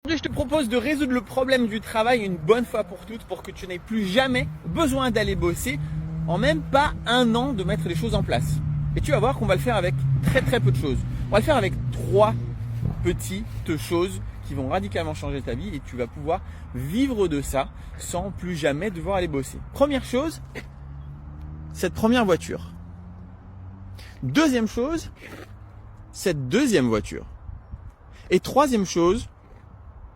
Aujourd'hui, je te propose de résoudre le problème du travail une bonne fois pour toutes pour que tu n'aies plus jamais besoin d'aller bosser en même pas un an de mettre les choses en place. Et tu vas voir qu'on va le faire avec très peu de choses. On va le faire avec 3 petites choses qui vont radicalement changer ta vie et tu vas pouvoir vivre de ça sans plus jamais devoir aller bosser. Première chose, cette première voiture. Deuxième chose, cette deuxième voiture. Et troisième chose,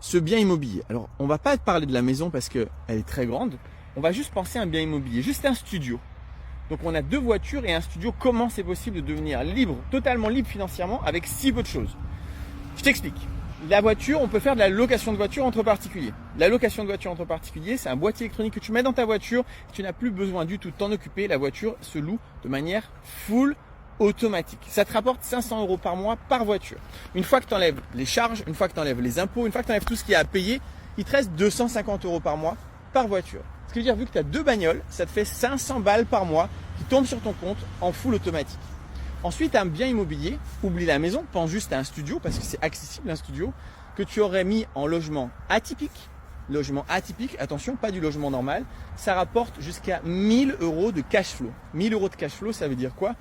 ce bien immobilier. Alors, on va pas te parler de la maison parce qu'elle est très grande. On va juste penser à un bien immobilier, juste un studio. Donc, on a 2 voitures et un studio. Comment c'est possible de devenir libre, totalement libre financièrement avec si peu de choses? Je t'explique. La voiture, on peut faire de la location de voiture entre particuliers. La location de voiture entre particuliers, c'est un boîtier électronique que tu mets dans ta voiture. Tu n'as plus besoin du tout de t'en occuper. La voiture se loue de manière full automatique. Ça te rapporte 500 € par mois par voiture. Une fois que tu enlèves les charges, une fois que tu enlèves les impôts, une fois que tu enlèves tout ce qu'il y a à payer, il te reste 250 € par mois par voiture. Ce qui veut dire, vu que tu as 2 bagnoles, ça te fait 500 balles par mois qui tombent sur ton compte en full automatique. Ensuite, un bien immobilier, oublie la maison, pense juste à un studio parce que c'est accessible un studio que tu aurais mis en logement atypique. Logement atypique, attention, pas du logement normal. Ça rapporte jusqu'à 1000 € de cash flow. 1000 € de cash flow, ça veut dire quoi?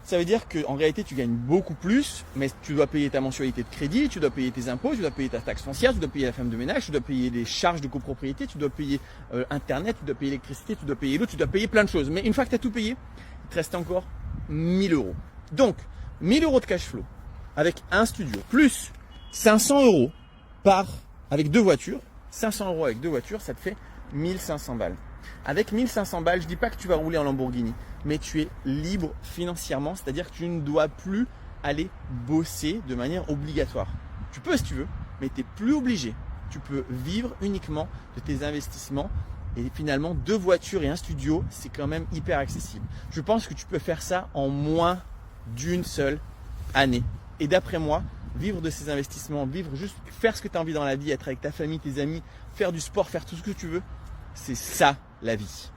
Ça veut dire qu'en réalité, tu gagnes beaucoup plus, mais tu dois payer ta mensualité de crédit, tu dois payer tes impôts, tu dois payer ta taxe foncière, tu dois payer la femme de ménage, tu dois payer les charges de copropriété, tu dois payer Internet, tu dois payer l'électricité, tu dois payer l'eau, tu dois payer plein de choses. Mais une fois que tu as tout payé, il te reste encore 1000 €. Donc, 1000 € de cash flow avec un studio, plus 500 € avec 2 voitures. 500 € avec 2 voitures, ça te fait 1500 balles. Avec 1500 balles, je dis pas que tu vas rouler en Lamborghini, mais tu es libre financièrement, c'est-à-dire que tu ne dois plus aller bosser de manière obligatoire. Tu peux si tu veux, mais tu n'es plus obligé. Tu peux vivre uniquement de tes investissements et finalement 2 voitures et un studio, c'est quand même hyper accessible. Je pense que tu peux faire ça en moins d'une seule année. Et d'après moi, vivre de ces investissements, vivre juste faire ce que tu as envie dans la vie, être avec ta famille, tes amis, faire du sport, faire tout ce que tu veux, c'est ça la vie.